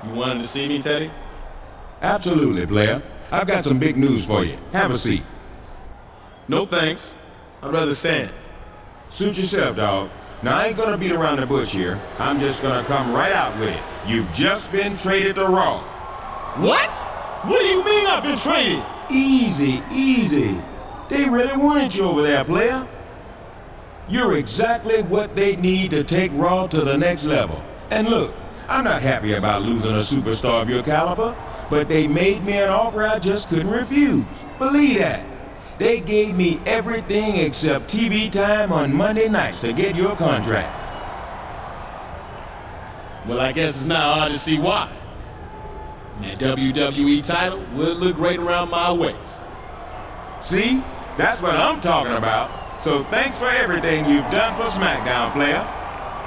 You wanted to see me, Teddy? Absolutely, player. I've got some big news for you. Have a seat. No thanks. I'd rather stand. Suit yourself, dog. Now, I ain't gonna beat around the bush here. I'm just gonna come right out with it. You've just been traded to Raw. What? What do you mean I've been traded? Easy. They really wanted you over there, player. You're exactly what they need to take Raw to the next level. And look, I'm not happy about losing a superstar of your caliber, but they made me an offer I just couldn't refuse. Believe that. They gave me everything except TV time on Monday nights to get your contract. Well, I guess it's now hard to see why. That WWE title would look great around my waist. See? That's what I'm talking about. So thanks for everything you've done for SmackDown, player.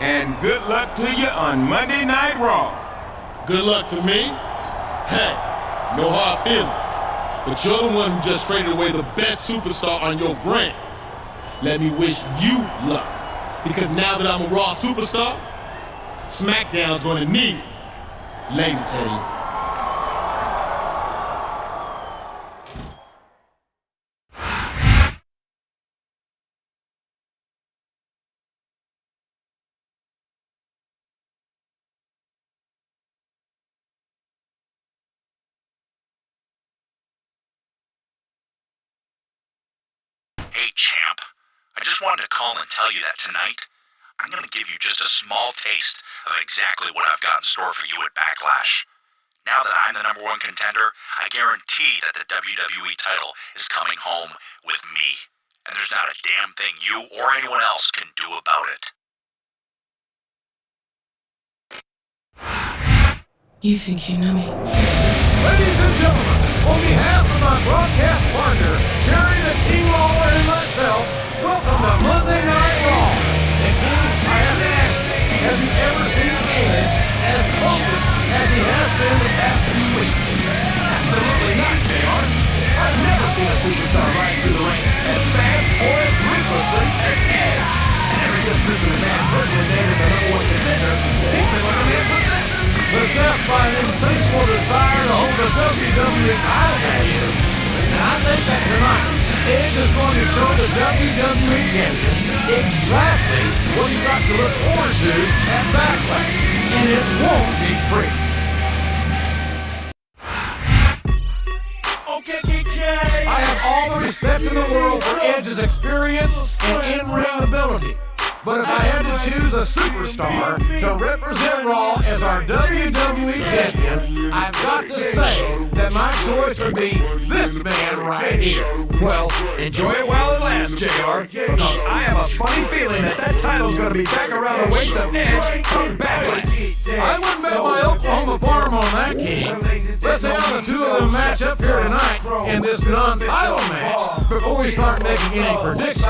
And good luck to you on Monday Night Raw. Good luck to me? Hey, no hard feelings. But you're the one who just traded away the best superstar on your brand. Let me wish you luck. Because now that I'm a Raw superstar, SmackDown's gonna need it. Later, Teddy. Hey, champ. I just wanted to call and tell you that tonight, I'm going to give you just a small taste of exactly what I've got in store for you at Backlash. Now that I'm the #1 contender, I guarantee that the WWE title is coming home with me. And there's not a damn thing you or anyone else can do about it. You think you know me? Ladies and gentlemen, on behalf of my broadcast partner, Jerry the King Lawler and myself, welcome to Monday Night Raw. And King, I have to ask you, have you ever seen Edge as focused as he has been the past few weeks? Absolutely not, JR. I've never seen a superstar ride through the ranks as fast or as ruthlessly as Edge. And ever since Mr. McMahon personally named him the #1 contender, he's been looking at possession. Possessed by an insatiable desire to hold the WWE title that year. And I think that tonight, Edge is going to show the WWE champion exactly what he's got to look forward to at Backlash. And it won't be free. I have all the respect in the world for Edge's experience and in-ring ability. But if I had to choose a superstar to represent Raw as our WWE champion, I've got to say that my choice would be this man right here. Well, enjoy it while it lasts, JR, because I have a funny feeling that title's going to be back around the waist of Edge come Backlash. I wouldn't bet my Oklahoma farm on that, King. Let's have the two of them match up here tonight in this non-title match before we start making any predictions.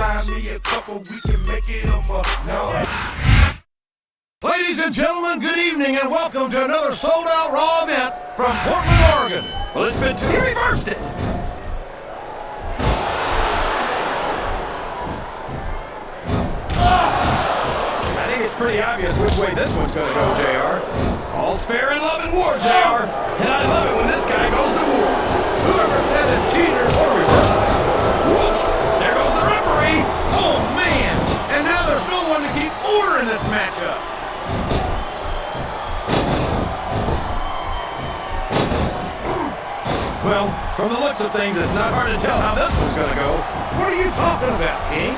Ladies and gentlemen, good evening and welcome to another sold-out Raw event from Portland, Oregon. Well, it's been too. You reversed it. I think it's pretty obvious which way this one's going to go, JR. All's fair in love and war, JR. And I love it when this guy goes to war. Whoever said that cheater or reversal? Whoops! There goes the referee. Oh, man! And now there's no one to keep order in this matchup. Well, from the looks of things, it's not hard to tell how this one's going to go. What are you talking about, King?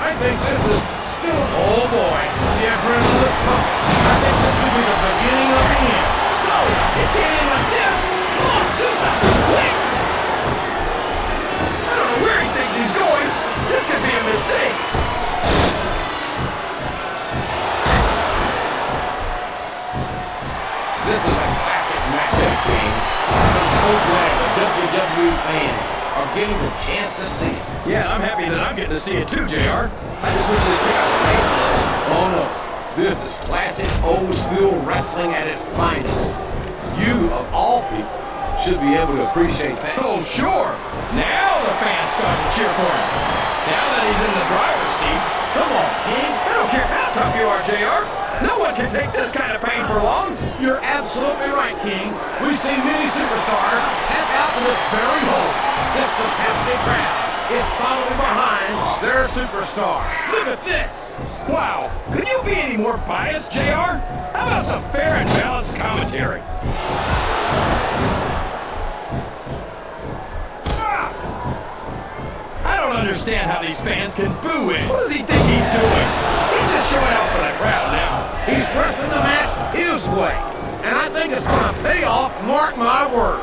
I think this is still... Oh, boy. The adrenaline is pumping. I think this could be the beginning of the end. No, it can't end like this. Come on, do something quick. I don't know where he thinks he's going. This could be a mistake. This is a classic matchup, King. I'm so glad the WWE fans are getting the chance to see it. Yeah, I'm happy that I'm getting to see it too, JR. I just wish they'd pick out the pace a little. Oh no, this is classic old school wrestling at its finest. You, of all people, should be able to appreciate that. Oh, sure. Now the fans start to cheer for him. Now that he's in the driver's seat, Come on, King. I don't care how tough you are, JR. No one can take this kind of pain for long. You're absolutely right, King. We've seen many superstars tap out to this very hole. This capacity crowd is solidly behind their superstar. Look at this. Wow, could you be any more biased, JR? How about some fair and balanced commentary? I don't understand how these fans can boo him. What does he think he's doing? He's just showing out for the crowd now. He's wrestling the match his way, and I think it's going to pay off, mark my words.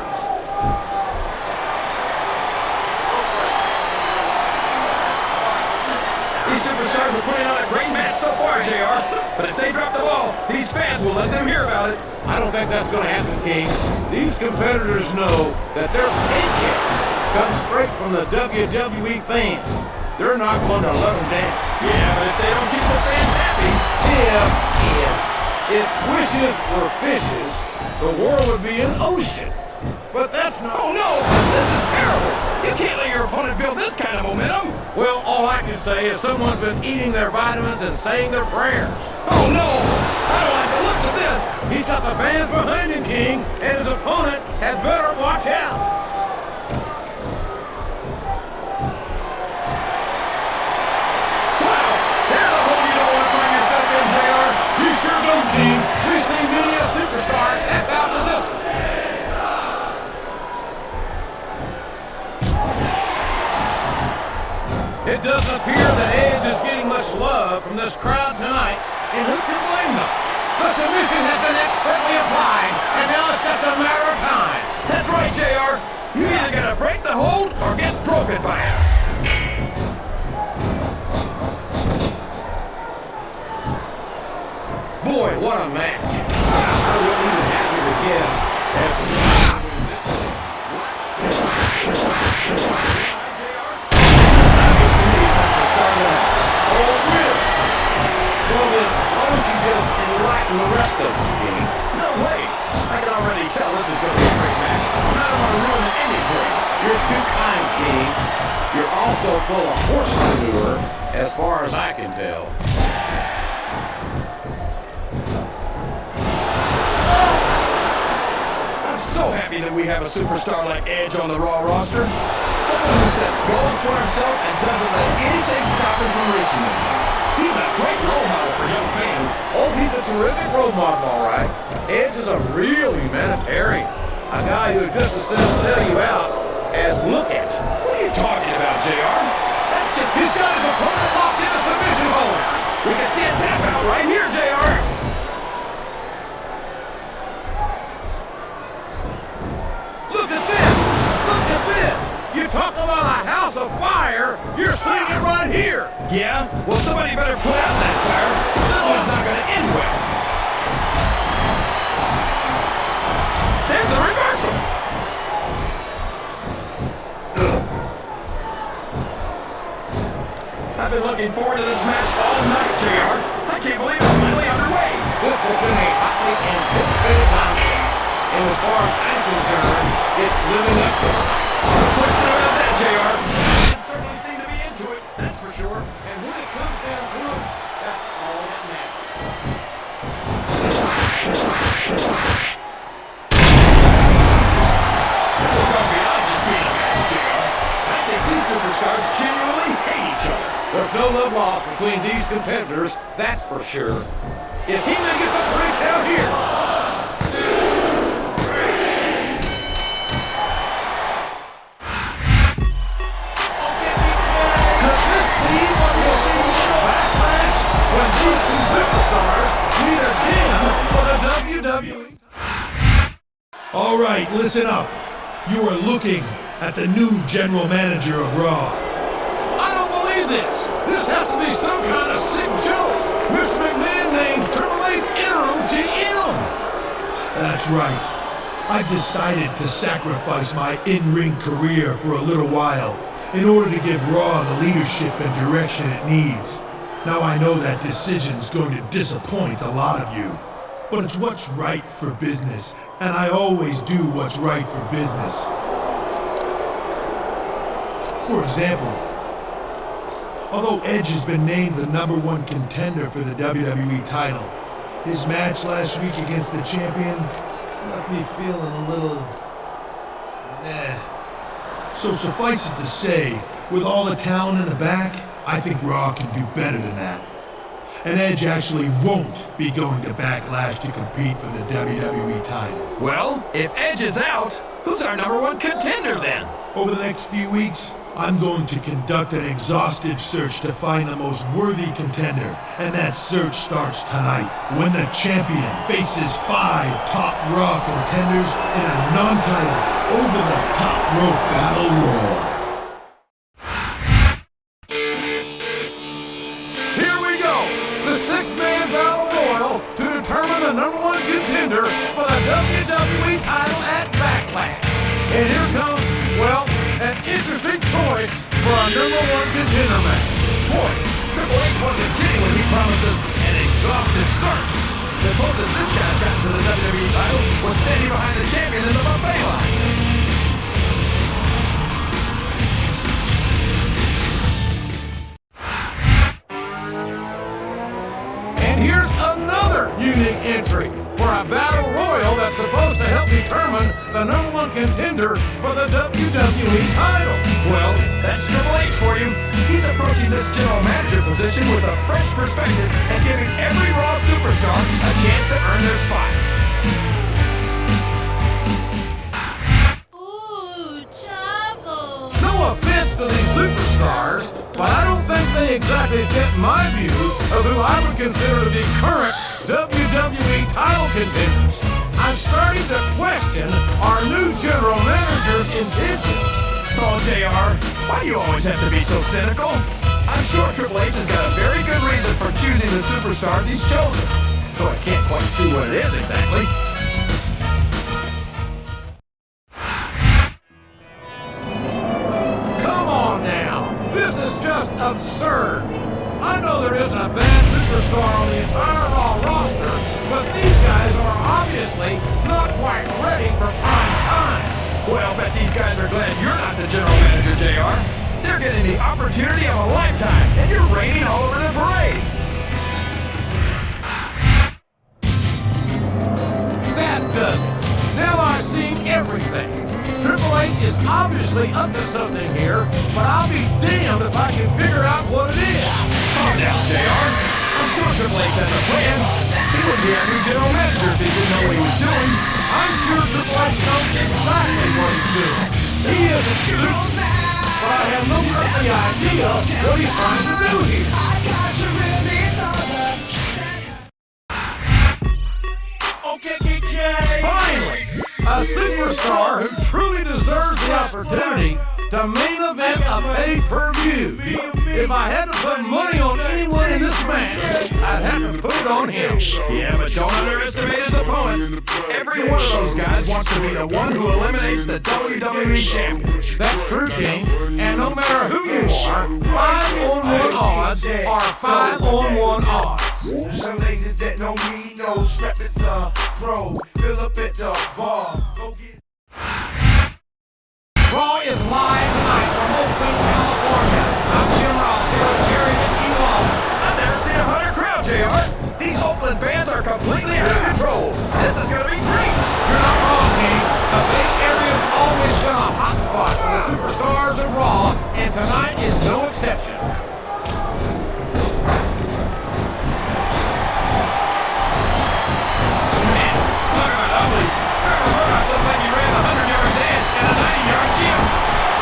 These superstars are putting on a great match so far, JR. But if they drop the ball, these fans will let them hear about it. I don't think that's going to happen, King. These competitors know that their paychecks come straight from the WWE fans. They're not going to let them down. Yeah, but if they don't keep the fans happy... If wishes were fishes, the world would be an ocean. But that's not... Oh no! This is terrible! You can't let your opponent build this kind of momentum! Well, all I can say is someone's been eating their vitamins and saying their prayers. Oh no! I don't like the looks of this! He's got the fans behind him, King, and his opponent had better watch out. King, we've seen many a superstar tap out to this one. It doesn't appear that Edge is getting much love from this crowd tonight, and who can blame them? The submission has been expertly applied, and now it's just a matter of time. That's right, JR. You either gotta break the hold or get broken by it. Boy, what a match. I wouldn't even hazard a guess as to who will win this thing. Obvious to me since the start of that. Oh, really? Well then, why don't you just enlighten the rest of us, King? No way. I can already tell this is gonna be a great match. I don't want to ruin anything for you. You're too kind, King. You're also full of horse manure, as far as I can tell. So happy that we have a superstar like Edge on the Raw roster. Someone who sets goals for himself and doesn't let anything stop him from reaching them. He's a great role model for young fans. Oh, he's a terrific role model, all right. Edge is a real humanitarian. A guy who just as soon sell you out as look at you. What are you talking about, JR? That's just... He's got his opponent locked in a submission hold. We can see a tap out right here, JR. Look at this! Look at this! You talk about a house of fire, you're seeing it right here! Yeah? Well, somebody better put out that fire. This one's not going to end well. There's the reversal! I've been looking forward to this match all night, JR. I can't believe it's finally underway. This has been a hotly anticipated contest. And as far as I'm concerned, it's living up to it. No question about that, JR. They certainly seem to be into it, that's for sure. And when it comes down to it, that's all that matters. This is going beyond just being a match, JR. I think these superstars genuinely hate each other. There's no love lost between these competitors, that's for sure. If he may get the break out here. Could this be what we'll see in a backlash when these two superstars meet again for the WWE? All right, listen up. You are looking at the new general manager of Raw. I don't believe this. This has to be some kind of sick joke. Mr. McMahon named Triple H interim GM. That's right. I decided to sacrifice my in-ring career for a little while in order to give Raw the leadership and direction it needs. Now I know that decision's going to disappoint a lot of you, but it's what's right for business, and I always do what's right for business. For example, Although Edge has been named the #1 contender for the WWE title, his match last week against the champion left me feeling a little... So suffice it to say, with all the talent in the back, I think Raw can do better than that. And Edge actually won't be going to Backlash to compete for the WWE title. Well, if Edge is out, who's our #1 contender then? Over the next few weeks, I'm going to conduct an exhaustive search to find the most worthy contender, and that search starts tonight when the champion faces 5 top Raw contenders in a non-title, over-the-top rope battle royal. Here we go, the 6-man battle royal to determine the #1 contender for the WWE title at Backlash. And here comes, well, an interesting choice for our #1 contender match. Boy, Triple H wasn't kidding when he promised us an exhaustive search. The closest this guy's gotten to the WWE title was standing behind the champion in the buffet line. And here's another unique entry for a battle royal that's supposed to help determine the #1 contender for the WWE title. Well, that's Triple H for you. He's approaching this general manager position with a fresh perspective and giving every Raw superstar a chance to earn their spot. Ooh, Chavo. No offense to these superstars, but I don't think they exactly fit my view of who I would consider to be current WWE title contenders. I'm starting to question our new general manager's intentions. Oh, JR, why do you always have to be so cynical? I'm sure Triple H has got a very good reason for choosing the superstars he's chosen. Though I can't quite see what it is exactly. Come on now, this is just absurd. I know there isn't a bad superstar on the entire Raw roster, but these guys are obviously not quite ready for prime time. Well, bet these guys are glad you're not the general manager, JR. They're getting the opportunity of a lifetime, and you're raining all over the parade. That does it. Now I see everything. Triple H is obviously up to something here, but I'll be damned if I can figure out what it is. Calm down, JR. I'm sure Triple H has a plan. He would be our new general manager if he didn't know what he was doing. I'm sure Triple H knows exactly what he's doing. He isn't Zeus, but I have no earthly idea what he's trying to do here. Finally, a superstar who truly deserves the opportunity to main event a pay-per-view. If I had to put money on anyone in this match, I'd have to put it on him. Yeah, but don't underestimate his opponents. Every one of those guys wants to be the one who eliminates the WWE champion. That's true, King. And no matter who you are, 5-on-1 odds are 5-on-1 odds. Some ladies that know me know strap it's a pro. Fill up at the bar. Go get Raw is live tonight from Oakland, California. I'm Jim Ross here with Jerry and Elo. I've never seen a hotter crowd, JR. These Oakland fans are completely out of control. This is going to be great. You're not wrong, King. The Bay Area's always been a hot spot for the superstars of Raw, and tonight is no exception. Man, talk about ugly. Trevor Murdoch looks like he ran the 100-yard dash in a 90-yard gym.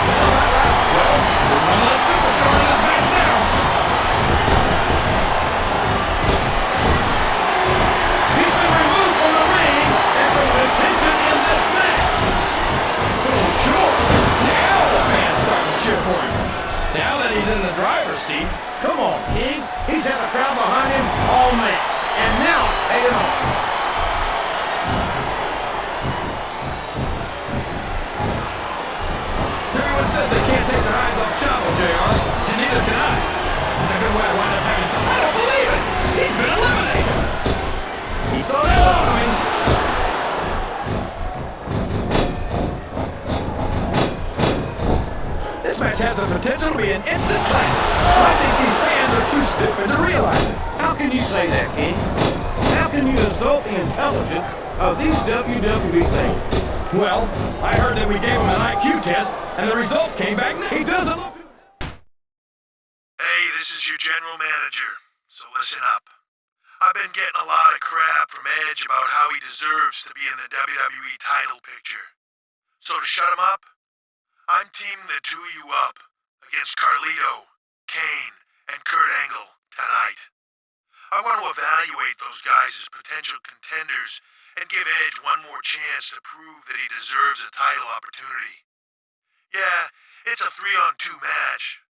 Well, there's one less superstar in this match now. He's been removed from the ring and from contention in this match. Oh, sure. Now the fans start to cheer for him. Now that he's in the driver's seat. Come on, King. He's had the crowd behind him all match. And now, pay it on. Everyone says they can't take their eyes off Chavo, JR, and neither can I. It's a good way to wind up having some. I don't believe it! He's been eliminated! He saw that one coming. This match has the potential to be an instant classic. I think these can you say that, King? How can you insult the intelligence of these WWE things? Well, I heard that we gave him an IQ test, and the results came back negative. He doesn't look... Hey, this is your general manager, so listen up. I've been getting a lot of crap from Edge about how he deserves to be in the WWE title picture. So to shut him up, I'm teaming the two of you up against Carlito, Kane, and Kurt Angle tonight. I want to evaluate those guys as potential contenders and give Edge one more chance to prove that he deserves a title opportunity. Yeah, it's a 3-on-2 match,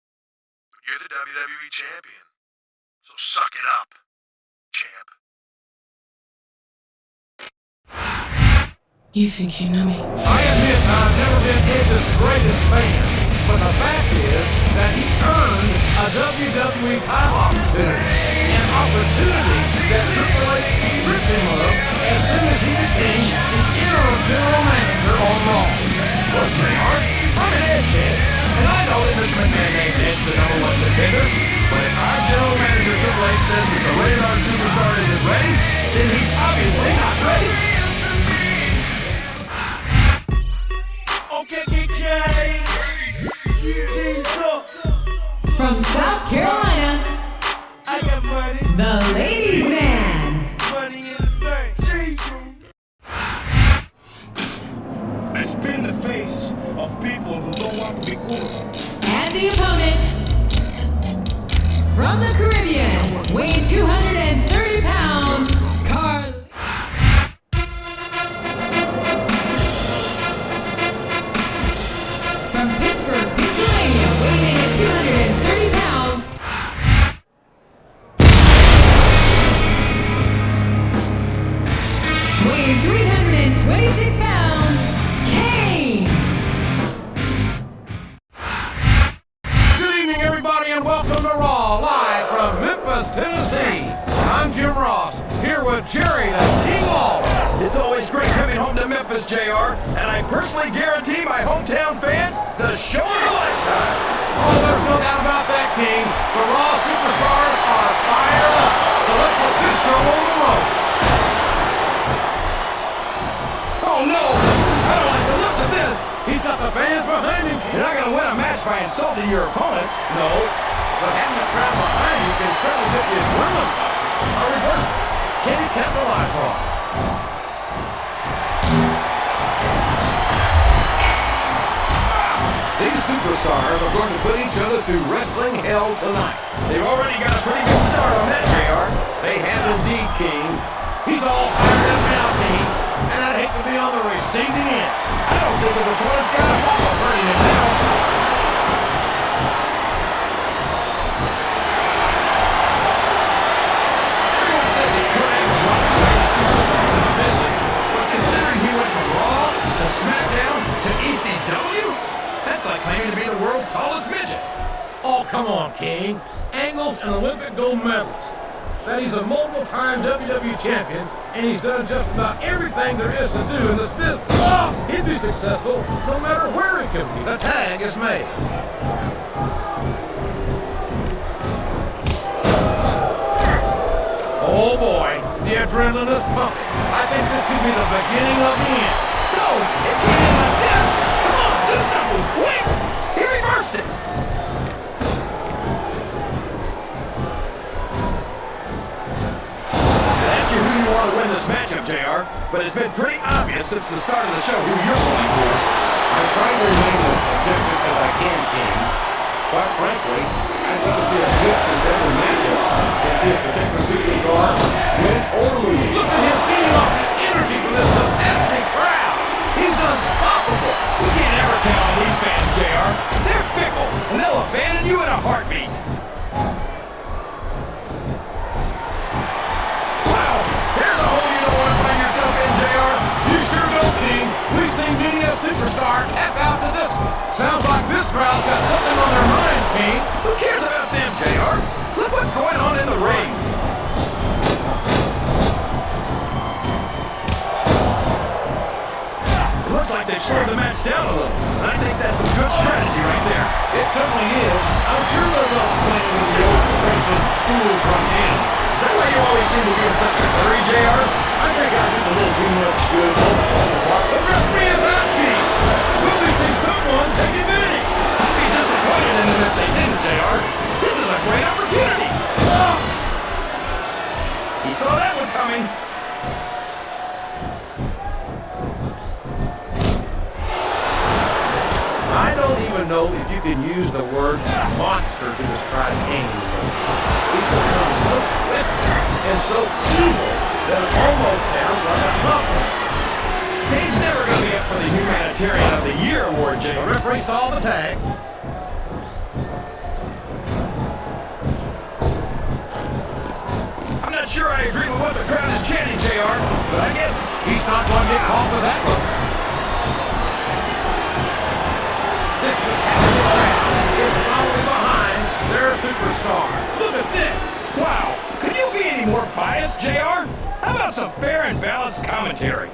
but you're the WWE champion, so suck it up, champ. You think you know me? I admit I've never been Edge's greatest fan, but the fact is that he earned a WWE title opportunity, an opportunity that Triple H stripped him of as soon as he became the interim general manager on Raw. Look, JR, I'm an Edge head, and I know that Mr. McMahon named Edge the #1 contender, but if our general manager Triple H says that the Rated R Superstar isn't ready, then he's obviously not ready. From South Carolina, I got money. the Ladies Man. Money in the bank. I spin the face of people who don't want to be cool. And the opponent, from the Caribbean, weighing 230 pounds, Carl. From Pittsburgh, Pennsylvania, weighing in at 230 pounds, weighing 326 pounds, Kane. Good evening, everybody, and welcome to Raw, live from Memphis, Tennessee. I'm Jim Ross, here with Jerry the King Lawler. It's always great coming home to Memphis, JR, and I personally guarantee my hometown fans the show of a lifetime. Oh, there's no doubt about that, King. The Raw superstars are fired up, so let's let this show on the road. Oh no! I don't like the looks of this! He's got the fans behind him, King. You're not gonna win a match by insulting your opponent. No, but having a crowd behind you can certainly get the adrenaline up. A reversal. Can he capitalize on it? These superstars are going to put each other through wrestling hell tonight. They've already got a pretty good start on that, JR. They have indeed, King. He's all fired up now, King, and I'd hate to be on the receiving end. I don't think his opponent's got a problem hurting him now. Everyone says that Kurt Angle's one of the greatest superstars in the business, but considering he went from Raw to SmackDown to ECW, that's like claiming to be the world's tallest midget. Oh, come on, King. Angle's an Olympic gold medalist. That he's a multiple-time WWE champion, and he's done just about everything there is to do in this business. He'd be successful no matter where he competes. The tag is made. Oh boy, the adrenaline is pumping. I think this could be the beginning of the end. No, it can't end like this. Come on, do something quick. He reversed it. I asked you who you want to win this matchup, JR, but it's been pretty obvious since the start of the show who you're going for. I'm trying to remain as objective as I can, King. Quite frankly, I'd love to see a swift contender matchup and see a particular superstar win or lose. Look at him feeding off the energy from this capacity crowd. He's unstoppable. We can't ever count on these fans, JR. They're fickle, and they'll abandon you in a heartbeat. Wow, here's a hole you don't want to find yourself in, JR. You sure don't, King. We've seen many a superstar tap out to this one. Sounds like this crowd's got something on their minds, King. Who cares about them, JR? Look what's going on in the ring. It looks like they've slowed the match down a little, and I think that's some good strategy right there. It certainly is. I'm sure they're well acquainted with the old expression, fools rush in. Is that why you looks good. The referee is out, King. Will we see someone take advantage? I'd be disappointed in them if they didn't, JR. This is a great opportunity. He saw that one coming. I don't even know if you can use the word monster to describe Kane. He's become so twisted and so evil that it almost sounds like a compliment. Kane's never going to be up for the Humanitarian of the Year award, JR. The referee saw the tag. I'm not sure I agree with what the crowd is chanting, JR, but I guess he's not going to get caught for that one. This compassionate crowd is solidly behind their superstar. Look at this. Wow, could you be any more biased, JR? How about some fair and balanced commentary?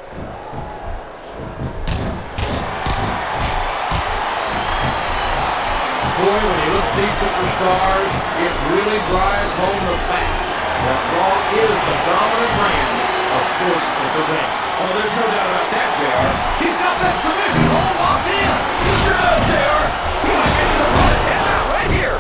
Boy, when you look at these superstars, it really drives home the fact that Raw is the dominant brand of sports entertainment. Oh, there's no doubt about that, JR. He's got that submission hold locked in. He sure does, JR. He might get to the front of 10 out right here.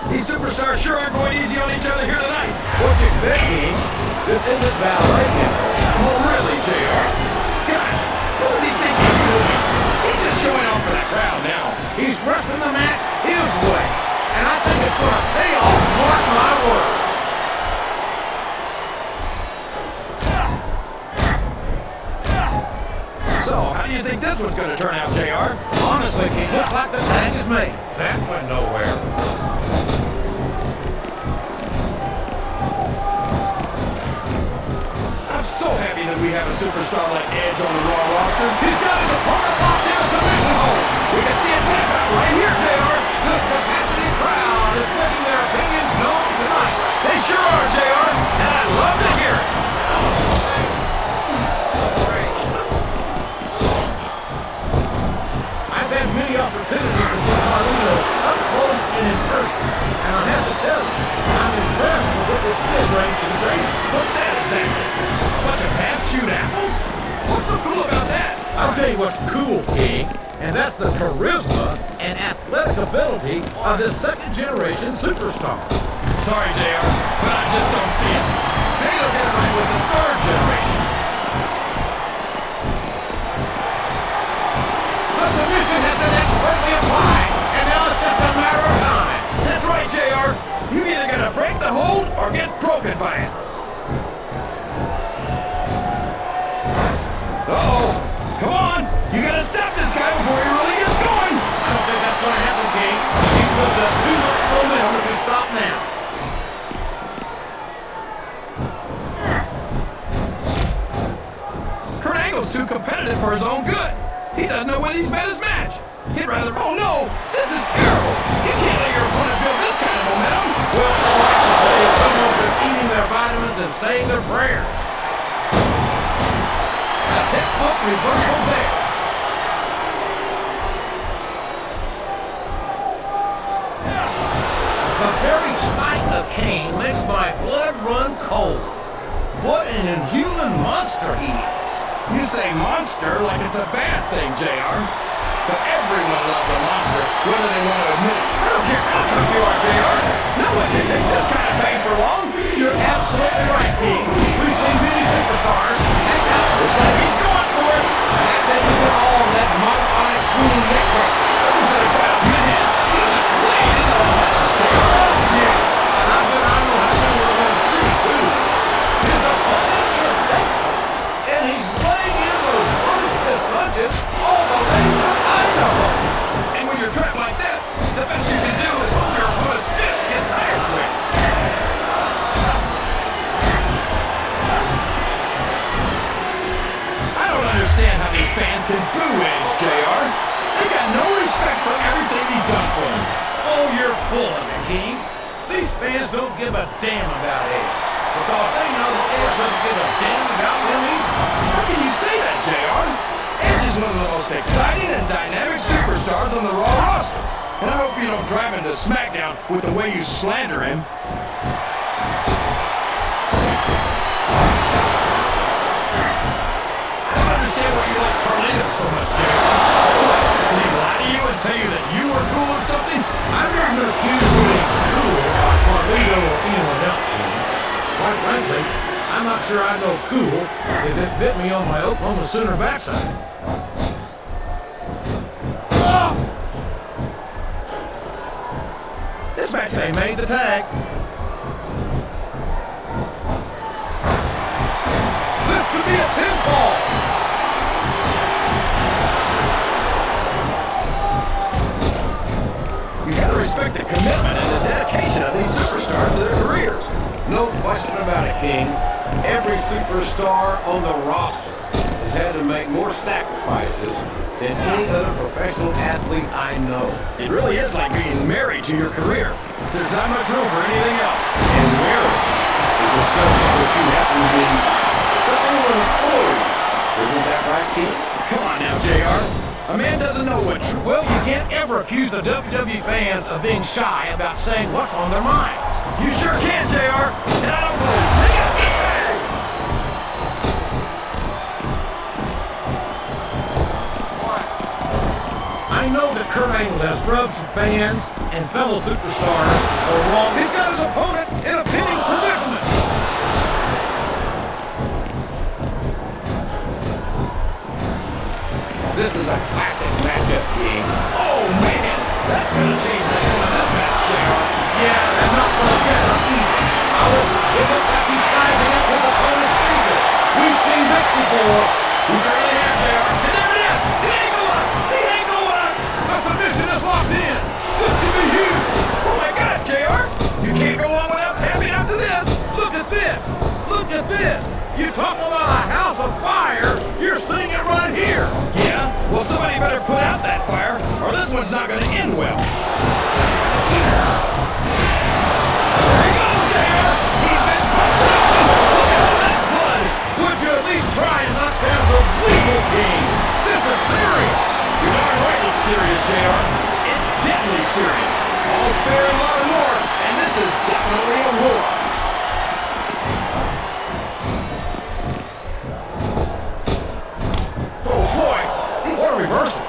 These superstars sure aren't going easy on each other here tonight. What you expect, King? This isn't ballet, you know. Well, really, JR. Gosh, what does he think he's doing? He's just showing off for that crowd now. He's wrestling the match his way, and I think it's going to pay off, mark my words. So, how do you think this one's going to turn out, JR? Honestly, King, looks like the tag is made. That went nowhere. I'm so happy that we have a superstar like Edge on the Raw roster. He's got his opponent locked in a submission hold. We can see a tap out right here, JR. This capacity crowd is making their opinions known tonight. They sure are, JR, and I'd love to hear it. I've had many opportunities to see Carlito up close and in person, and I have to tell you, I'm impressed with what this kid brings to the table. What's that exactly? A bunch of half-chewed apples? What's so cool about that? I'll tell you what's cool, King, and that's the charisma and athletic ability of this second-generation superstar. Sorry, JR, but I just don't see it. Maybe they'll get it right with the third generation. The submission has been expertly applied, and now it's just a matter of time. That's right, JR. You either gotta break the hold or get broken by it. Uh-oh. Come on. You gotta stop this guy before he really gets going. I don't think that's going to happen, King. He's built up too much momentum to be stopped now. Kurt Angle's too competitive for his own good. He doesn't know when he's met his match. He'd rather... Oh, no. This is terrible. You can't let your opponent build this kind of momentum. Well, all I can say is someone's been eating their vitamins and saying their prayers. A textbook reversal there. The very sight of Kane makes my blood run cold. What an inhuman monster he is. You say monster like it's a bad thing, JR. But everyone loves a monster, whether they want to admit it. I don't care how tough you are, JR. No one can take this kind of pain for long. You're absolutely right, King. We've seen many superstars act out. Looks like he's going for it. And they've been all that modified swinging neck break. Listen to the crowd, man. He's just laying in those punches, JR. Yeah, and I bet I know how many we're going to see, too. His opponent is dangerous, and he's laying in those ruthless punches all the way behind him. And when you're trapped like that, the best you can do is hope your opponent's fists get tired quick. I don't understand how these fans can boo Edge, JR. They got no respect for everything he's done for them. Oh, you're full of it, King. These fans don't give a damn about Edge, because they know that Edge doesn't give a damn about them either. How can you say that, JR? Edge is one of the most exciting and dynamic superstars on the Raw roster. And I hope hope you don't drive into SmackDown with the way you slander him. I don't understand why you like Carlito so much, Jay. What, did he lie to you and tell you that you were cool or something? I've never been accused of being cool by Carlito or anyone else. Quite frankly, I'm not sure I know cool if it bit me on my Oklahoma Sooner backside. This match They made the tag. This could be a pinfall. You gotta respect the commitment and the dedication of these superstars to their careers. No question about it, King. Every superstar on the roster has had to make more sacrifices than any other professional athlete I know. It really is like being married to your career. There's not much room for anything else. And marriage is a subject that you happen to be something of an authority. Isn't that right, King? Come on now, JR. A man doesn't know what true... Well, you can't ever accuse the WWE fans of being shy about saying what's on their minds. You sure can, JR. And I don't believe they got the tag. I know that Kurt Angle has rubbed some fans and fellow superstars are wrong. He's got his opponent in a pinning predicament. This is a classic matchup, King. Oh, man. That's going to change the tone of this match, JR. Yeah, and not for the better either. It looks like he's sizing up his opponent's fingers. We've seen this before. We certainly have, JR. And there it is. The angle lock. The angle lock. The submission is locked in. This could be huge. Oh, my gosh, JR. You can't go on without tapping out to this. Look at this. Look at this. You talk about a house of fire. You're seeing it right here. Yeah? Well, somebody better put out that fire, or this one's not going to end well. There he goes, JR. He's been busted open. Look at all that blood. Would you at least try and not sound so legal, King? This is serious. You're darn right it's serious, JR. It's deadly serious. All's fair in love and war, and this is definitely a war. Oh, boy. What a reversal.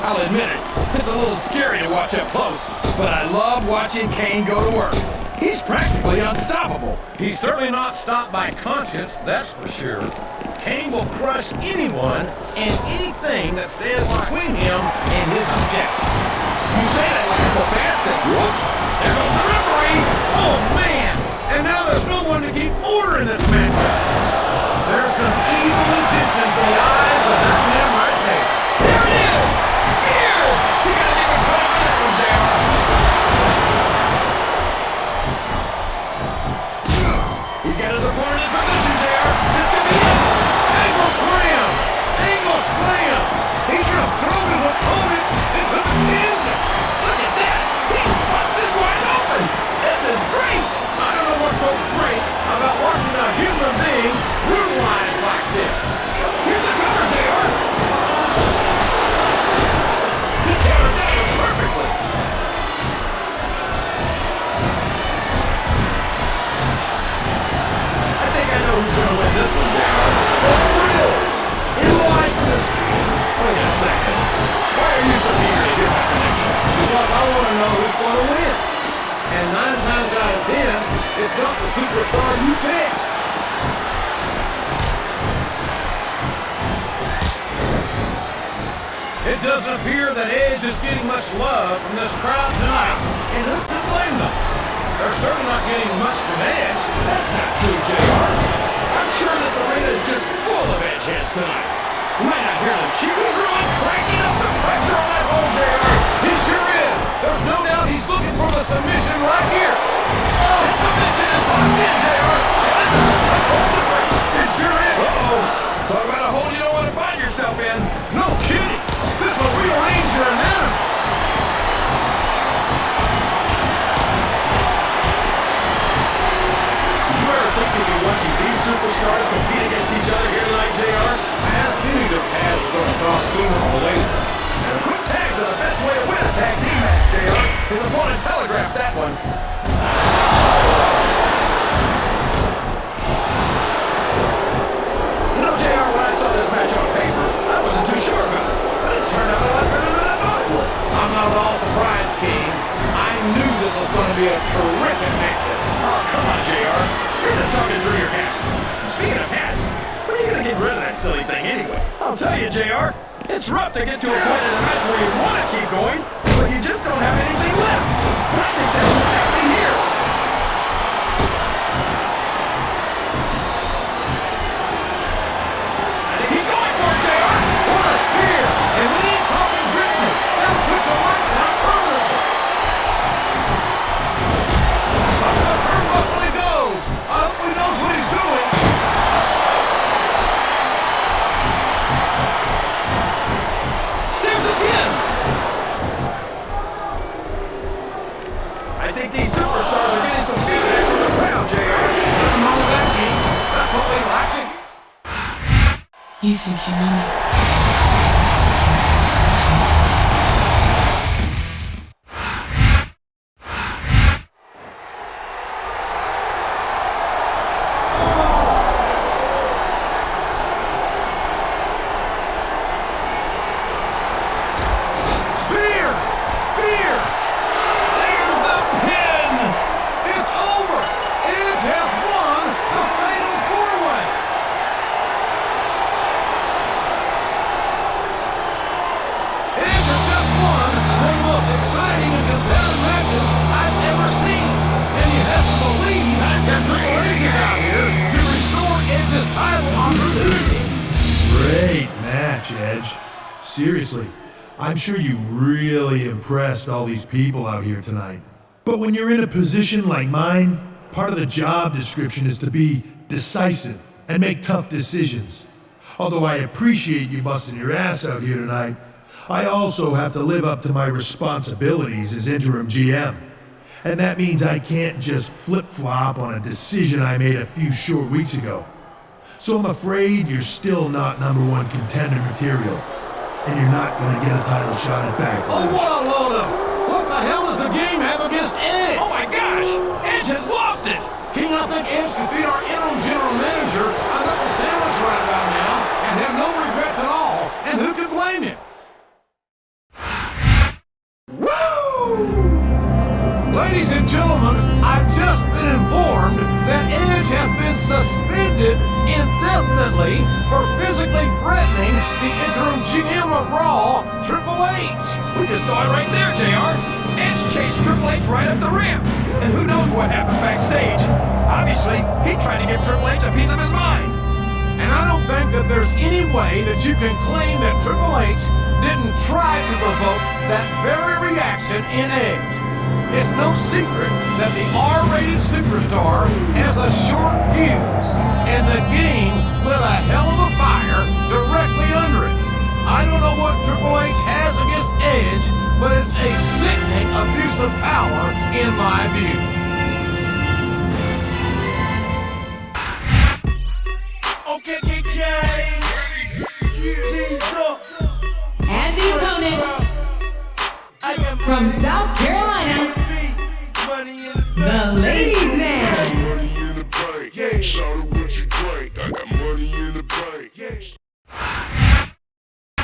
I'll admit it, it's a little scary to watch up close, but I love watching Kane go to work. He's practically unstoppable. He's certainly not stopped by conscience, that's for sure. Kane will crush anyone and anything that stands between him and his objective. You say that like it's a bad thing. Whoops! There goes the referee! Oh, man! And now there's no one to keep order in this matchup. There's some evil intentions in the eyes of that man right there. There it is! Spear! You gotta give a credit for that one, JR. He's got his opponent in position, JR. This could be it. Angle slam! Angle slam! He just threw his opponent into the canvas. Look at that! He's busted wide open! This is great! I don't know what's so great about watching a human being brutalized like this. Here's the cover, JR. He countered that one perfectly. I think I know who's going to win this one, JR. Oh, really? You like this game? Wait a second. Why are you so eager to hear my prediction? Because I want to know who's going to win. And 9 times out of 10, it's not the superstar you pick. It doesn't appear that Edge is getting much love from this crowd tonight. And who can blame them? They're certainly not getting much from Edge. That's not true, JR. I'm sure this arena is just full of edge heads tonight. You might not hear them cheer. He's really cranking up the pressure on that hole, JR. He sure is. There's no doubt he's looking for the submission right here. That submission is locked in, JR. This is a tough hole to break. It sure is. Uh-oh. Talk about a hole you don't want to find yourself in. No kidding. This will rearrange your anatomy. You ever think you'd be watching these superstars compete against each other here tonight, JR? I had a feeling His opponent telegraphed that one. You know, JR, when I saw this match on paper, I wasn't too sure about it. But it's turned out a lot better than I thought it would. I'm not at all surprised, King. I knew this was going to be a terrific matchup. Oh, come on, JR. You're just talking through your hat. Speaking of hats, when are you going to get rid of that silly thing anyway? I'll tell you, JR, it's rough to get to a point in a match where you want to keep going, but you just don't have anything left. And I think that's what's happening here. I think he's going for it, JR. What a spear! And we ain't talking Brittany. That'll put the lights out permanently. Up the turnbuckle he goes. I hope he knows what he's doing. There's the pin. I think these superstars are getting some feedback from the crowd, JR. Nothing wrong with that, King. That's what we like to hear. You think you know me? Spear! Spear! There's the pin! It's over! Edge has won the Fatal 4-Way! Edge has just won one of the most exciting and competitive matches I've ever seen! And you have to believe that Triple H is out here to restore Edge's title opportunity! Great match, Edge. Seriously, I'm sure you really impressed all these people out here tonight. But when you're in a position like mine, part of the job description is to be decisive and make tough decisions. Although I appreciate you busting your ass out here tonight, I also have to live up to my responsibilities as interim GM. And that means I can't just flip-flop on a decision I made a few short weeks ago. So I'm afraid you're still not #1 contender material. And you're not gonna get a title shot at Backlash. Oh, what a load of... What the hell does the game have against Edge? Oh my gosh! Edge has lost it! King, I think Edge could beat our interim general manager on the sandwich right about now and have no regrets at all. And who could blame him? Woo! Ladies and gentlemen, I've just been informed that Edge has been suspended indefinitely for physically threatening the interim GM of Raw, Triple H. We just saw it right there, JR. Edge chased Triple H right up the ramp. And who knows what happened backstage. Obviously, he tried to give Triple H a piece of his mind. And I don't think that there's any way that you can claim that Triple H didn't try to provoke that very reaction in Edge. It's no secret that the R-rated superstar has a short fuse, and the game lit a hell of a fire directly under it. I don't know what Triple H has against Edge, but it's a sickening abuse of power in my view. And the opponent from South Carolina, the Ladies Man.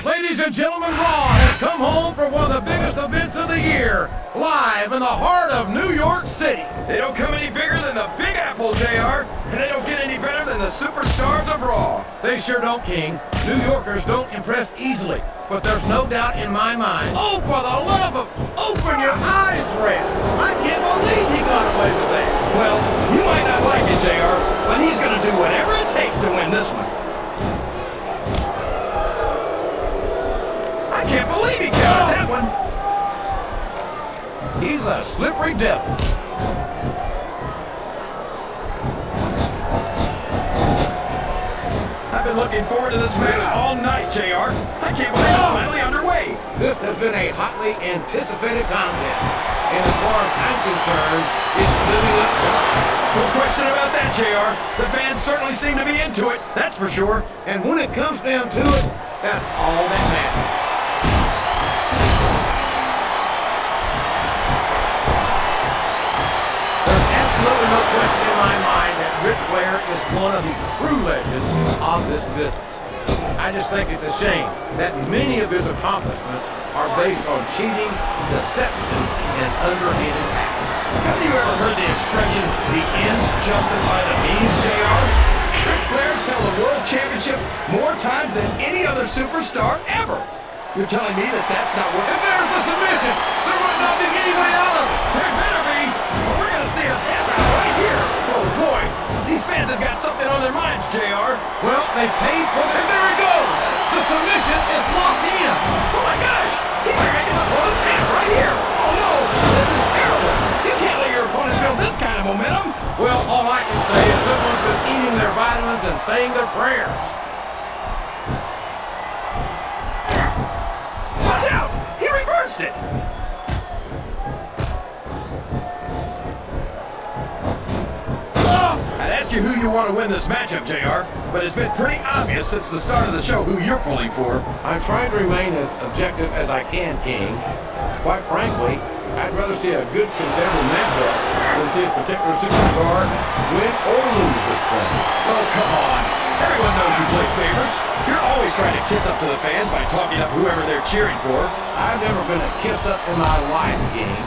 Ladies and gentlemen, Raw has come home for one of the biggest events of the year, live in the heart of New York City. They don't come any bigger than the Big Apple, JR, and they don't get any better than the superstars of Raw. They sure don't, King. New Yorkers don't impress easily, but there's no doubt in my mind. Oh, for the love of... Open your eyes, Red. I can't believe he got away with that. Well, you might not like it, JR, but he's going to do whatever it takes to win this one. I can't believe he counted that one. He's a slippery devil. I've been looking forward to this match all night, JR. I can't believe it's finally underway. This has been a hotly anticipated contest. And as far as I'm concerned, it's living up to it. No question about that, JR. The fans certainly seem to be into it, that's for sure. And when it comes down to it, that's all that matters. Flair is one of the true legends of this business. I just think it's a shame that many of his accomplishments are based on cheating, deception, and underhanded tactics. Have you ever heard the expression, the ends justify the means, JR? Ric Flair's held a world championship more times than any other superstar ever. You're telling me that that's not what... And there's the submission! There might not be anybody out of it! There better be! Or we're gonna see a tap out right here! Oh boy, these fans have got something on their minds, JR. Well, they paid for it, and there it goes! The submission is locked in! Oh my gosh! He might make his opponent tap right here! Oh no! This is terrible! You can't let your opponent build this kind of momentum! Well, all I can say is someone's been eating their vitamins and saying their prayers. Watch out! He reversed it! I'd ask you who you want to win this matchup, JR, but it's been pretty obvious since the start of the show who you're pulling for. I'm trying to remain as objective as I can, King. Quite frankly, I'd rather see a good contender matchup than see a particular superstar win or lose this thing. Oh, come on. Everyone knows you play favorites. You're always trying to kiss up to the fans by talking up whoever they're cheering for. I've never been a kiss up in my life, King,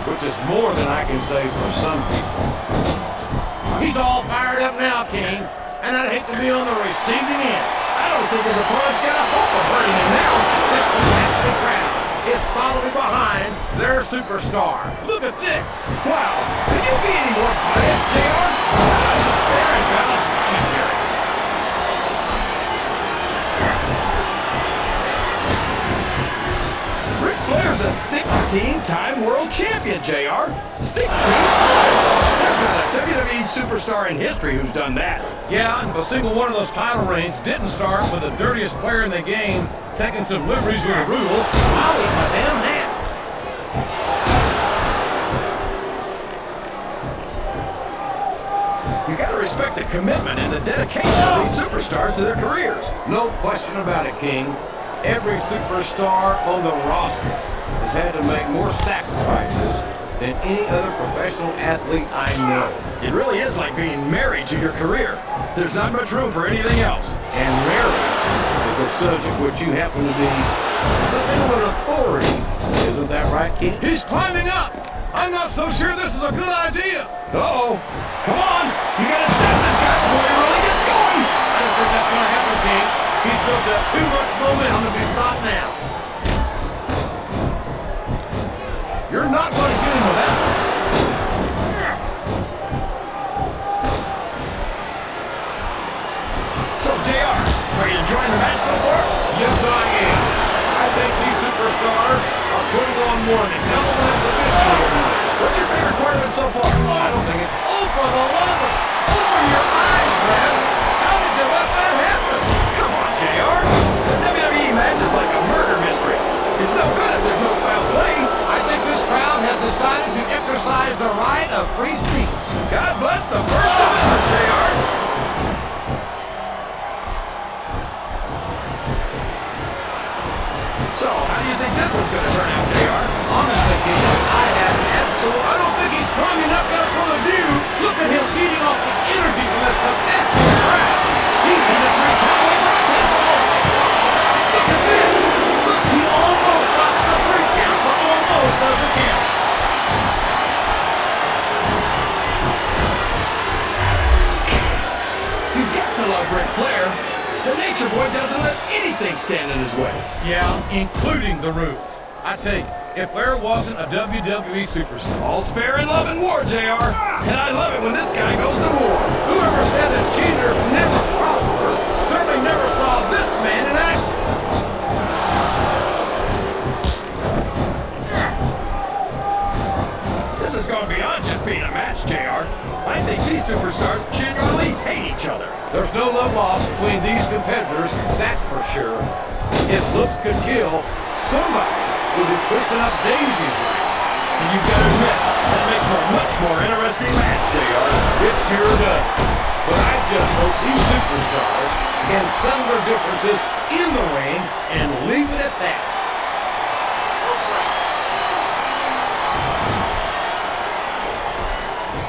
which is more than I can say for some people. He's all fired up now, King, and I'd hate to be on the receiving end. I don't think his opponent's got a hope of hurting him now. This capacity crowd is solidly behind their superstar. Look at this. Wow, could you be any more biased, JR? That's a fair and balanced commentary. Ric Flair's a 16-time world champion, JR. 16 times! There's not a WWE superstar in history who's done that. Yeah, and if a single one of those title reigns didn't start with the dirtiest player in the game taking some liberties with the rules, I'll eat my damn hat. You gotta respect the commitment and the dedication of these superstars to their careers. No question about it, King. Every superstar on the roster has had to make more sacrifices than any other professional athlete I know. It really is like being married to your career. There's not much room for anything else. And marriage is a subject which you happen to be something of an authority. Isn't that right, King? He's climbing up! I'm not so sure this is a good idea! Uh-oh. Come on! You gotta stop this guy before he really gets going! I don't think that's gonna happen, King. He's built up too much momentum to be stopped now. You're not going to get him with that one. So, JR, are you enjoying the match so far? Yes, I am. I think these superstars are putting on more than hell of an exhibition here tonight. What's your favorite part of it so far? I don't think it's over the level. Open your eyes, man. How did you let that happen? Come on, JR. The WWE match is like a murder mystery. It's no good if there's no foul play. I think this crowd has decided to exercise the right of free speech. God bless the First Amendment, JR. So, how do you think this one's going to turn out, JR? Honestly, King, I don't think he's strong enough out from the view. Look at him feeding off the energy from this capacity crowd. He's a 3-count away from a pinfall. Look at this. Look, he almost got the 3 count, but almost doesn't count. You've got to love Ric Flair. The Nature Boy doesn't let anything stand in his way. Yeah, including the rules. I tell you, if Flair wasn't a WWE superstar. All's fair in love and war, JR. And I love it when this guy goes to war. Whoever said that cheaters never prosper certainly never saw this man in action. This has gone beyond just being a match, JR. I think these superstars genuinely hate each other. There's no love lost between these competitors, that's for sure. If looks could kill, somebody would be pushing up daisies right now. And you gotta admit, that makes for a much more interesting match, JR. It sure does. But I just hope these superstars can settle their differences in the ring and leave it at that.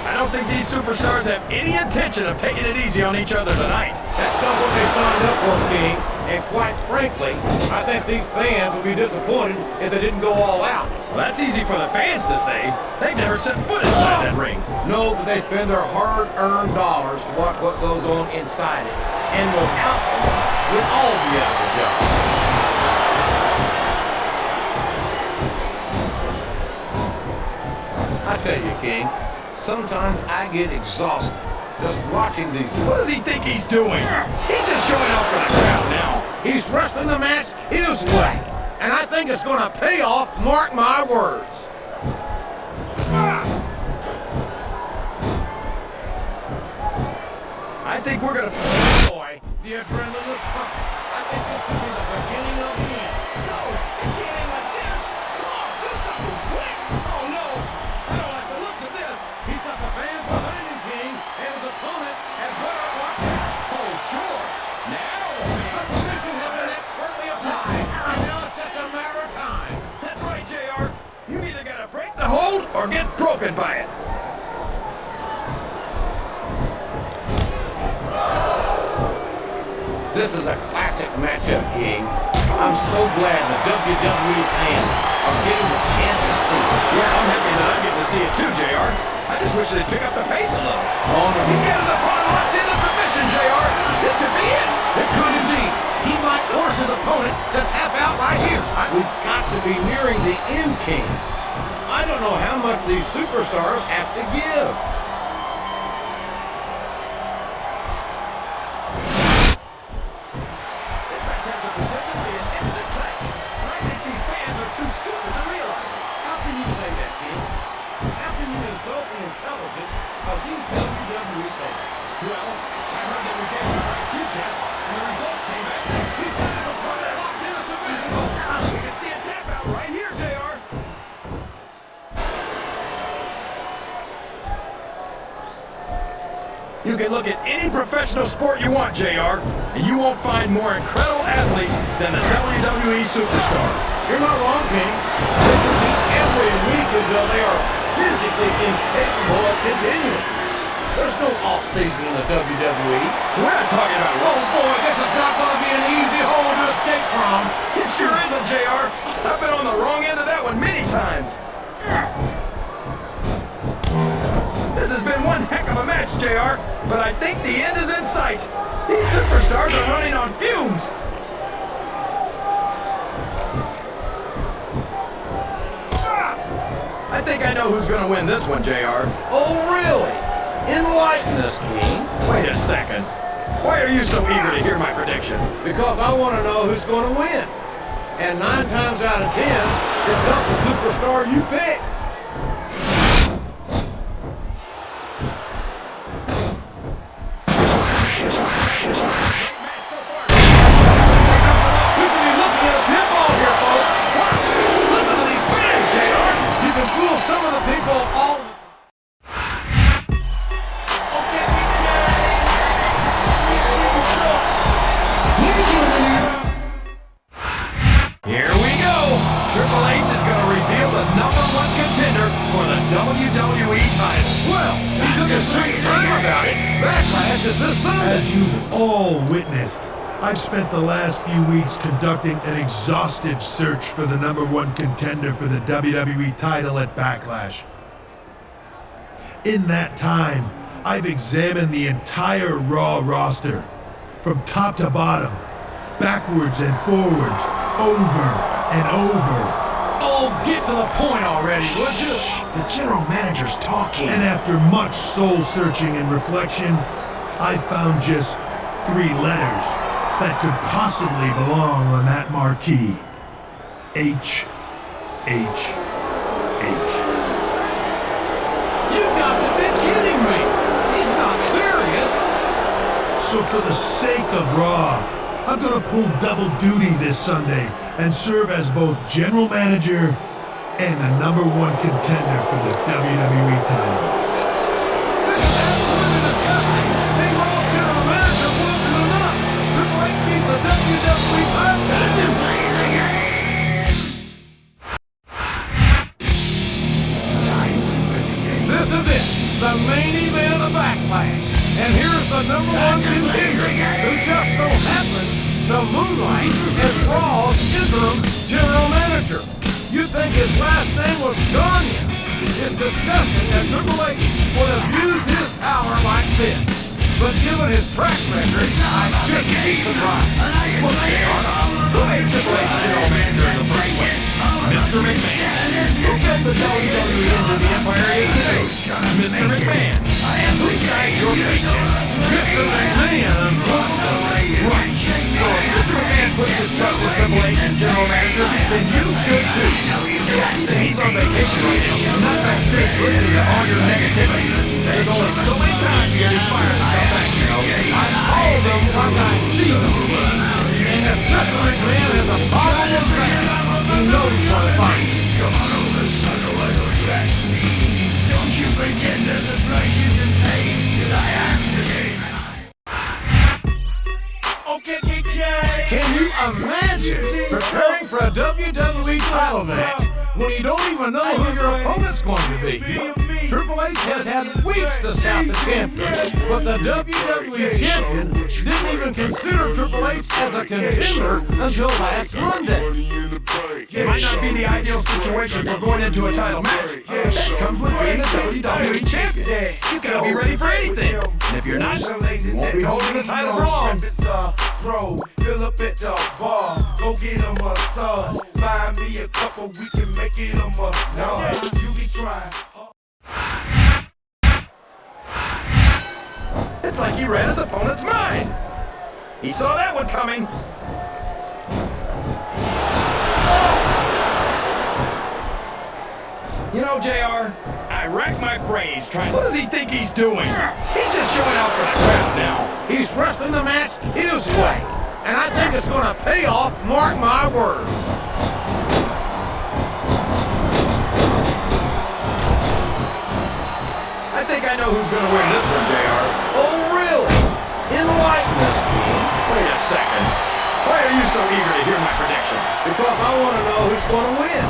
I don't think these superstars have any intention of taking it easy on each other tonight. That's not what they signed up for, King. And quite frankly, I think these fans would be disappointed if they didn't go all out. Well, that's easy for the fans to say. They've never set foot inside that ring. No, but they spend their hard-earned dollars to watch what goes on inside it. And without them, we'd all be out of a job. I tell you, King, sometimes I get exhausted just watching these. What does he think he's doing? He's just showing up for the crowd now. He's wrestling the match his way. And I think it's going to pay off, mark my words. I think we're going to... Boy, the adrenaline is pumping. I think this could be the beginning of the end. No, it can't end like this. Come on, do something quick. Oh, no. I don't like the looks of this. He's got the band behind him, King, and his opponent had better watch out. Oh, sure. Now... The submission has been expertly applied, and now it's just a matter of time. That's right, JR. You either got to break the hold or get broken by it. This is a classic matchup, King. I'm so glad the WWE fans are getting the chance to see it. Yeah, I'm happy that I'm getting to see it too, JR. I just wish they'd pick up the pace a little. Oh, no. He's got his opponent locked into submission, JR. This could be it. It could indeed. He might force his opponent to tap out right here. We've got to be nearing the end, King. I don't know how much these superstars have to give. This match has the potential to be an instant classic, but I think these fans are too stupid to realize it. How can you say that, King? How can you insult the intelligence of these WWE fans? Well, I heard that we gave him an IQ test, and the results came back. He's got his opponent locked in a submission hold. We can see a tap out right here, JR. You can look at any professional sport you want, JR, and you won't find more incredible athletes than the WWE superstars. You're not wrong, King. They compete every week until they are physically incapable of continuing. There's no off-season in the WWE. We're not talking about... Oh, boy, this is not going to be an easy hole to escape from. It sure isn't, JR. I've been on the wrong end of that one many times. This has been one heck of a match, JR, but I think the end is in sight. These superstars are running on fumes. I think I know who's going to win this one, JR. Oh, really? Enlighten us, King. Wait a second. Why are you so eager to hear my prediction? Because I want to know who's going to win. And 9 times out of 10, it's not the superstar you pick. We could be looking at a pinfall here, folks. Listen to these fans, JR. You can fool some of the people all the time. Here we go! Triple H is going to reveal the #1 contender for the WWE title. Well, he took his sweet time about it. Backlash is this Sunday. As you've all witnessed, I've spent the last few weeks conducting an exhaustive search for the #1 contender for the WWE title at Backlash. In that time, I've examined the entire Raw roster, from top to bottom, backwards and forwards, over and over. Oh, get to the point already, would you? The general manager's talking. And after much soul-searching and reflection, I found just 3 letters that could possibly belong on that marquee. H, H, H. You got to be kidding me! He's not serious! So for the sake of Raw, I'm gonna pull double duty this Sunday and serve as both general manager and the #1 contender for the WWE title. This is absolutely disgusting! Being Raw's general manager wasn't enough! Triple H needs a WWE title! This is it! The main event of the tonight as Raw's interim general manager. You'd think his last name was Gagne. It's disgusting that Triple H would have used his power like this. But given his track record, I shouldn't be surprised. Look, JR, who made Triple H general manager in the first place? Mr. McMahon. Who built the WWE into the empire it is today? Mr. McMahon. And who signed your paycheck? Mr. McMahon. Right. So if Mr. McMahon puts his trust in Triple H as general manager, then you should too. And he's on vacation right now, not backstage listening to all your negativity. There's only so many times you get fired and come back, you know. I call them like I see them. And if Mr. McMahon has a problem with that, he knows what to find. Come on over, sucker, why don't you ask me? Don't you pretend there's a price you can pay, 'cause I am the game. Can you imagine preparing for a WWE title match when you don't even know who your opponent's going to be? Triple H has had weeks to scout the champion, but the WWE champion didn't even consider Triple H as a contender until last Monday. It might not be the ideal situation for going into a title match. That comes with being the WWE champion. You gotta be ready for anything. And if you're not, you won't be holding the title for long. Bro, fill up at the bar, go get a massage. Buy me a couple, we can make it a massage. You be trying. It's like he read his opponent's mind. He saw that one coming. You know, JR, I rack my brains trying. What does he think he's doing? He's just showing out for the crowd now. He's wrestling the match his way, and I think it's going to pay off, mark my words. I think I know who's going to win this one, JR. Oh, really? Enlighten us, King. Wait a second. Why are you so eager to hear my prediction? Because I want to know who's going to win.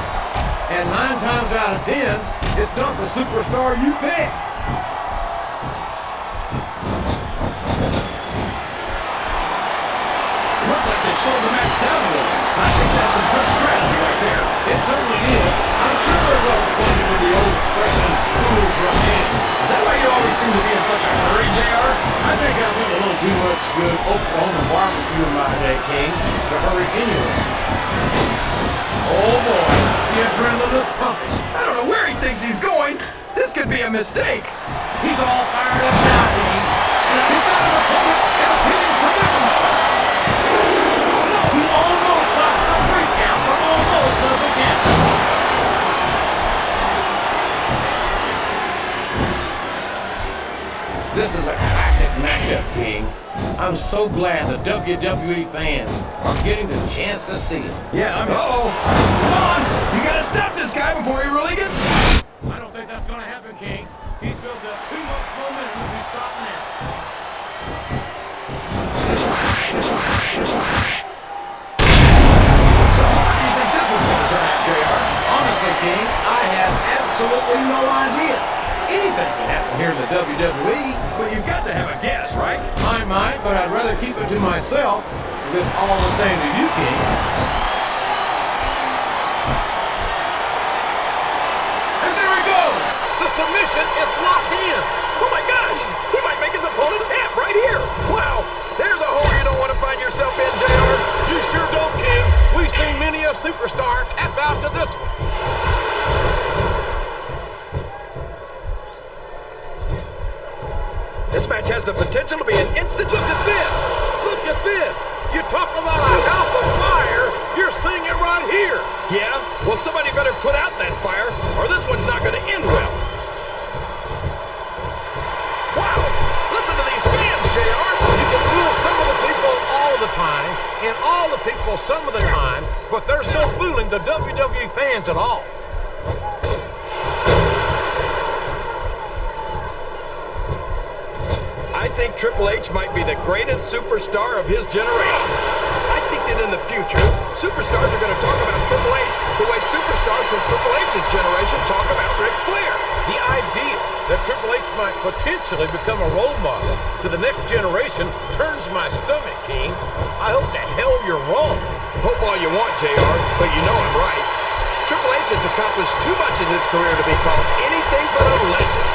And 9 times out of 10, it's not the superstar you pick. Looks like they've slowed the match down a little. I think that's some good strategy right there. It certainly is. I'm sure they're well acquainted with the old expression, "Fools rush in." Is that why you always seem to be in such a hurry, JR? I think I've been a little too much good Oklahoma barbecue in my day, King, to hurry anyway. Oh boy, the adrenaline is pumping. I don't know where he thinks he's going. This could be a mistake. He's all fired up now, King. And he's got an opponent in a pinning predicament. He almost got the 3 count, but almost doesn't count. This is a classic matchup, King. I'm so glad the WWE fans are getting the chance to see it. Yeah, uh-oh. Come on! You gotta stop this guy before he really gets... I don't think that's gonna happen, King. He's built up too much momentum to be stopped now. So how do you think this one's gonna turn out, JR? Honestly, King, I have absolutely no idea. Anything can happen here in the WWE. But you've got to have a guess, right? I might, but I'd rather keep it to myself. If it's all the same to you, King. And there he goes! The submission is locked in! Oh my gosh! He might make his opponent tap right here! Wow! There's a hole you don't want to find yourself in, JR! You sure don't, King. We've seen many a superstar tap out to this one. This match has the potential to be an instant... Look at this! Look at this! You talk about a house of fire, you're seeing it right here! Yeah? Well, somebody better put out that fire, or this one's not going to end well. Wow! Listen to these fans, JR! You can fool some of the people all of the time, and all the people some of the time, but there's no fooling the WWE fans at all. I think Triple H might be the greatest superstar of his generation. I think that in the future, superstars are going to talk about Triple H the way superstars from Triple H's generation talk about Ric Flair. The idea that Triple H might potentially become a role model to the next generation turns my stomach, King. I hope to hell you're wrong. Hope all you want, JR, but you know I'm right. Triple H has accomplished too much in his career to be called anything but a legend.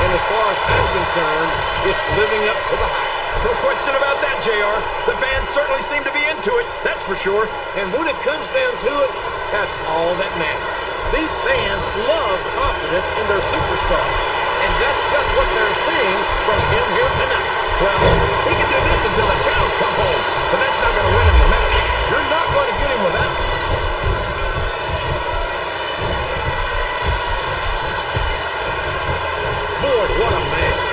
And as far as I'm concerned, it's living up to the hype. No question about that, JR. The fans certainly seem to be into it, that's for sure. And when it comes down to it, that's all that matters. These fans love confidence in their superstar. And that's just what they're seeing from him here tonight. Well, he can do this until the cows come home, but that's not going to win him the match. You're not going to get him without it. Boy, what a match.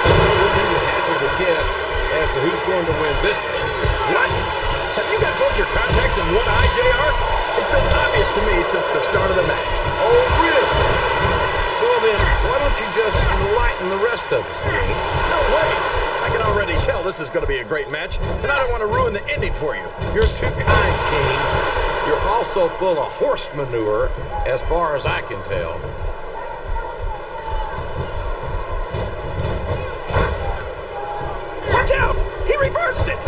I wouldn't even hazard a guess as to who's going to win this thing. What? Have you got both your contacts in one eye, JR? It's been obvious to me since the start of the match. Oh, really? Well then, why don't you just enlighten the rest of us, King? No way! I can already tell this is going to be a great match, and I don't want to ruin the ending for you. You're too kind, King. You're also full of horse manure, as far as I can tell. Watch out! He reversed it!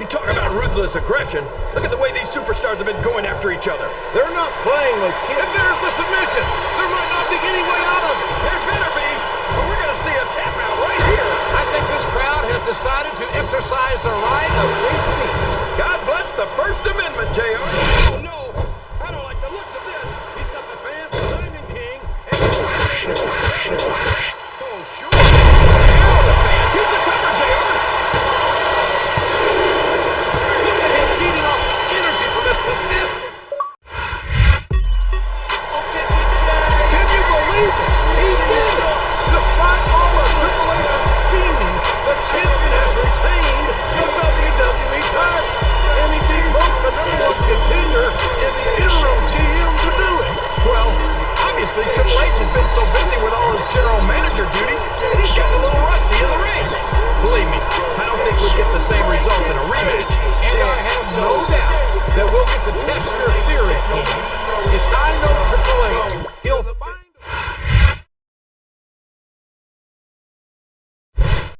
You talk about ruthless aggression. Look at the way these superstars have been going after each other. They're not playing with kids. And there's the submission. There might not be any way out of it. There better be, but we're going to see a tap out right here. I think this crowd has decided to exercise